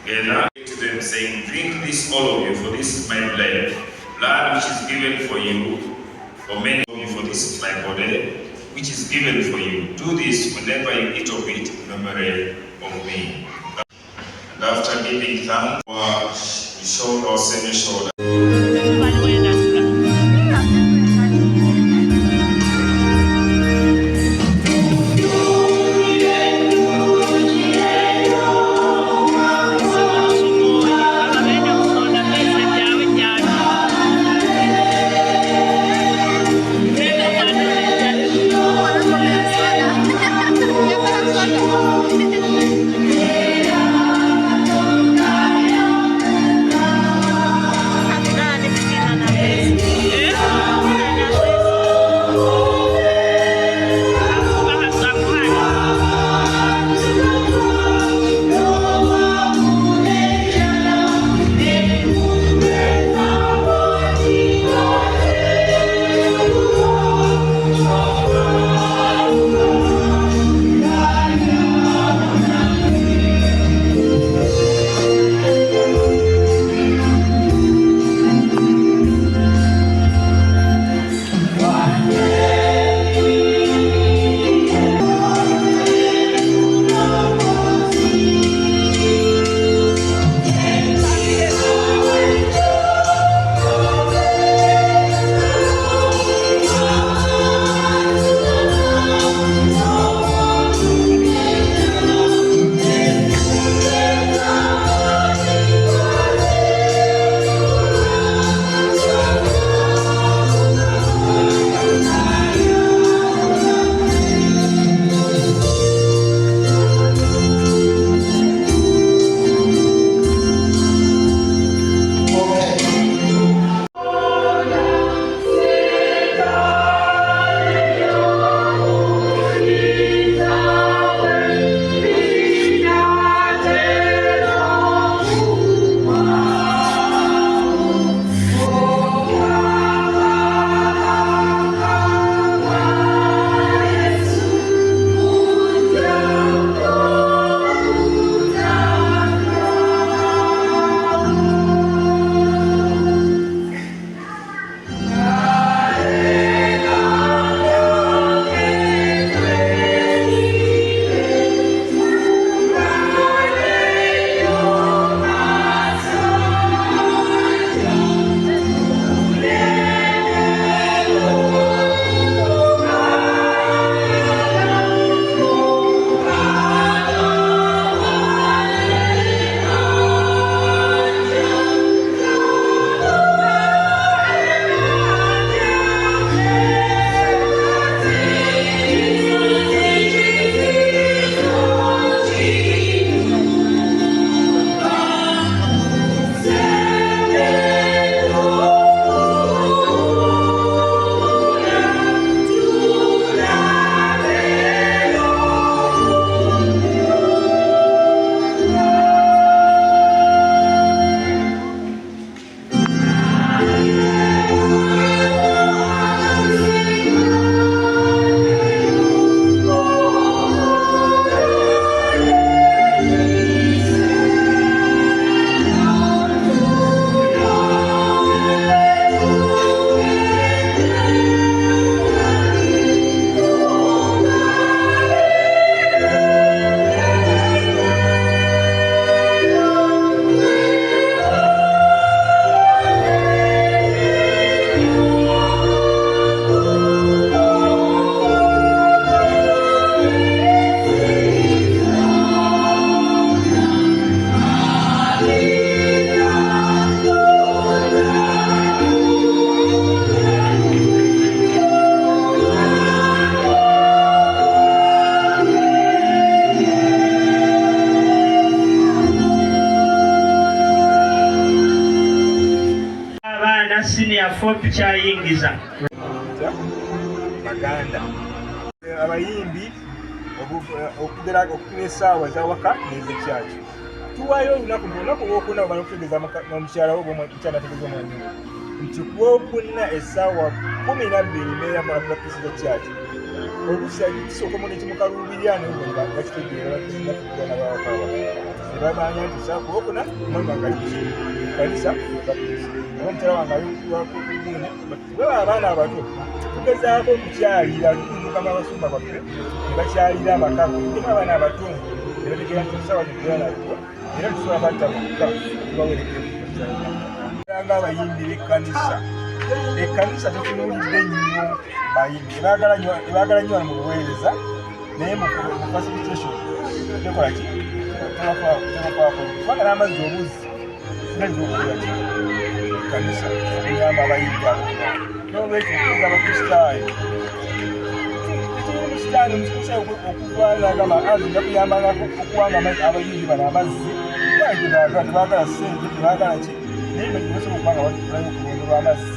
together to them, saying, "Drink this, all of you, for this is my blood which is given for you, for many of you, for this is my body, which is given for you. Do this whenever you eat of it in memory of me." And after giving thanks, we show our same shoulder. Senior 4 tukyayingiza Baganda abayimbi okugera okufuna essaawa ezawaka n'ezekyaki tuwaayo olunaku lwokuna obana okutegeeza omukyala wo omukyala ategeeza omwana nti kwokuna essaawa 12 neyakola practice zekyaki oluusi kisooka omuntu ekimukaluubirya naye nga kitegeera bakituula n'abawaka ne bamanya nti sakuokuna omwami wange ali kanisa omukyala wange aliwakuguune bwe abaana abato tugezaako okukyalira mukama abasumba baffe ne bakyalira amaka emu abaana abato ne bategeera nti sawa zikulanako era tusobola battamuka tubawerekeranga abayimbi b'ekkanisa ekkanisa tetunuulidde nnyo bayimbi ebaagala nnyo wano mu buweereza naye mu facilitation tekola ki kubanga n'amazzi obuzi sinalina okukola ki ekkanisa okuyamba abayimbi abo nolwekyo okuza abakristaayo okuvaalagamba anze nja kuyambangako okuwanga abayimbi bano amazzi tebaagala ssente tebaagala ki naye basobola okubanga bakulayo okulondolwa amazzi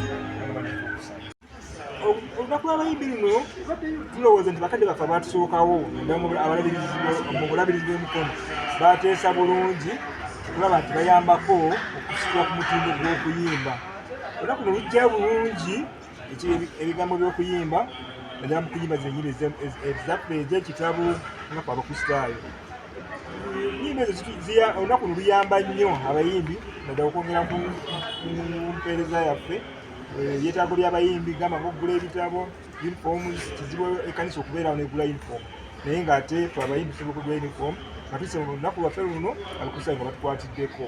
olunaku lw'abayimbi luno tulowooza nti bakadde baffe abatusookawo mu bulabirizi bw'emikono bateesa bulungi okulaba nti bayambako okusitula ku mutindo gw'okuyimba. Olunaku luno lujja bulungi ebigambo by'okuyimba naddala mu kuyimba zennyini ezaffe ez'ekitabu olunaku abakristaayo. Ennyimba ezo olunaku luno luyamba nnyo abayimbi naddala okwongera ku mpeereza yaffe. Yeetaago by'abayimbi gamba ng'okugula ebitabo uniform kizibu ekkanisa okubeerawo negula uniform naye ng'ate fe abayimbi tusobola okugula uniform nga tuse mu lunaku lwaffe luno abakristaayo nga batukwatiddeko.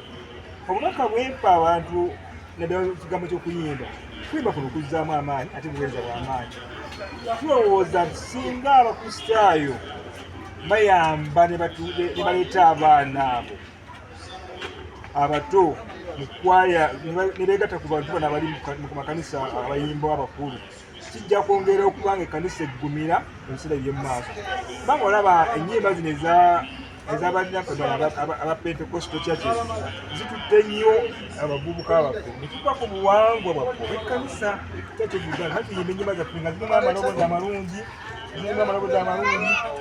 Obubaka bwempa abantu naddala ekigambo ky'okuyimba kuyimba kuno kuzzaamu amaanyi ate buweereza bw'amaanyi. Tulowooza nti singa abakristaayo bayamba ne baleeta abaana abo abato mu kwaya ne beegatta ku bantu bano abali mu makanisa abayimba abakulu kijja kwongera okubanga ekkanisa eggumira mu biseera by'emu maaso. Kubanga olaba ennyimba zino aba Pentecostal churches zitutte nnyo abavubuka baffe ne tuva ku buwangwa bwaffe obw'ekkanisa kyakyo Uganda hati tuyimba ennyimba zaffe nga zirimu amaloboozi amalungi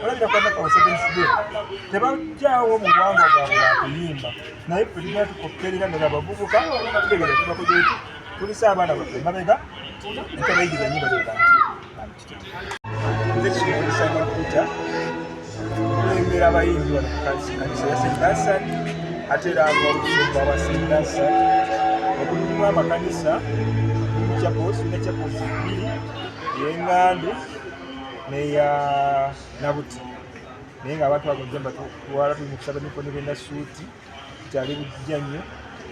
olabira kwanda kwa Seventh Day tebajjaawo mu buwangwa bwabwe bwakuyimba naye ffe tugenda tukokkerera ddala abavubuka tutegeeza tubakoze eki tulisa abaana baffe emabega etabayigiza ennyimba nze kimulisanya Peter kulembera abayimbi wano ku kanisa ya St. Vincent ate era abalusumba wa St. Vincent okulimu amakanisa chapels bbiri ey'Engando neya Nabuti naye ng'abantu bagonze mbatwala tuli mu kusaba mikono benda suuti kyali bujja nnyo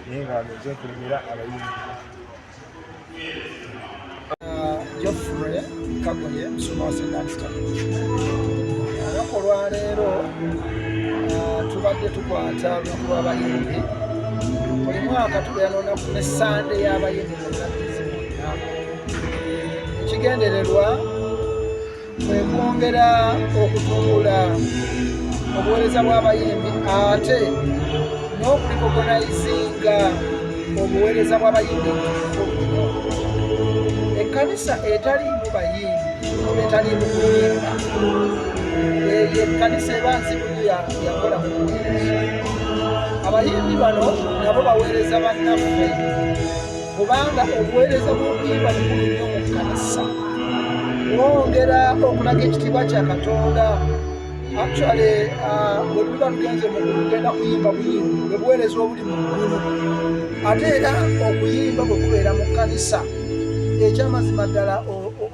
naye nga nze nkulembera abayimbi. Geoffrey Kagoye musumba wa St. Anstan. Olunaku olwaleero tubadde tukwata olunaku lw'abayimbi. Buli mwaka tubeera n'olunaku ne Sande y'abayimbi munakizi bonna. Ekigendererwa kwe kwongera okutumbula obuweereza bw'abayimbi ate n'okulikogonaizinga obuweereza bw'abayimbi obulino. Ekkanisa etaliimu bayimbi etaliimu kuyimba eyo ekkanisa eba nzibu yakola mu buweereza. Abayimbi bano nabo baweereza bannaffe kubanga obuweereza bw'okuyimba bukulu nnyo mu kkanisa bwongera okulaga ekitiibwa kya Katonda. Actually bwe tuba tugenze mu kugenda kuyimba buyimbi bwe buweereza obuli mu ggulu ate era okuyimba bwe kubeera mu kkanisa ekyamazima ddala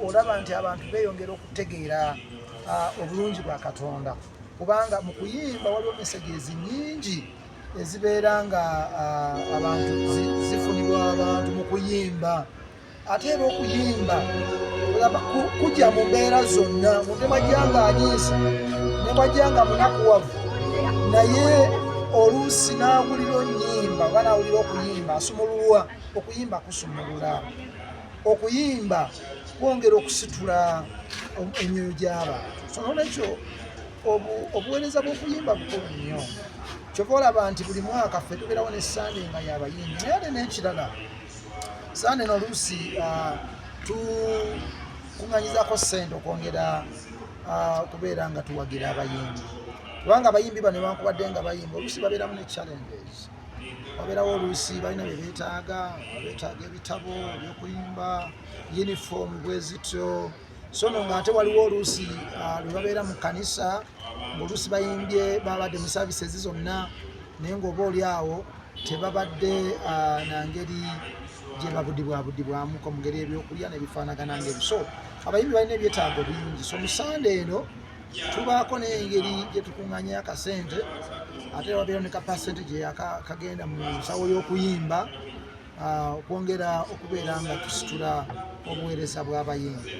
olaba nti abantu beeyongera okutegeera obulungi bwa Katonda kubanga mu kuyimba waliwo mesages nnyingi ezibeera nga abantu zifunibwa abantu mu kuyimba ate era okuyimba olaba kujja mu mbeera zonna mutemajjanga anyiisa ne bwajjanga munakuwavu naye oluusi n'awulira onnyimba oba n'awulira okuyimba asumululwa. Okuyimba kusumulula, okuyimba kwongera okusitula emyoyo gy'abantu. So n'olwekyo obuweereza bw'okuyimba bukulu nnyo. Kyova olaba nti buli mwaka ffe tubeerawo ne Sande nga y'abayimbi naye ate n'ekirala Sande n'oluusi tukuŋŋanyizaako ssente okwongera okubeera nga tuwagira abayimbi kubanga abayimbi bano newankubadde nga bayimba oluusi babeeramu ne challenges. Babeerawo oluusi balina bye beetaaga ebitabo ebyokuyimba uniform bwe zityo so no ng'ate waliwo oluusi lwe babeera mu kkanisa ng'oluusi bayimbye babadde mu services zonna naye ng'oba oli awo tebabadde na ngeri gye babudibwamuko mu ngeri ebyokulya nebifaanagana ng'ebiso. Abayimbi balina ebyetaago bingi, so mu Sande eno tubaako n'engeri gye tukuŋŋaanya akasente ate wabeera ne kapasente gye kagenda mu nsawo y'okuyimba okwongera okubeera nga tusitula obuweereza bw'abayimbi.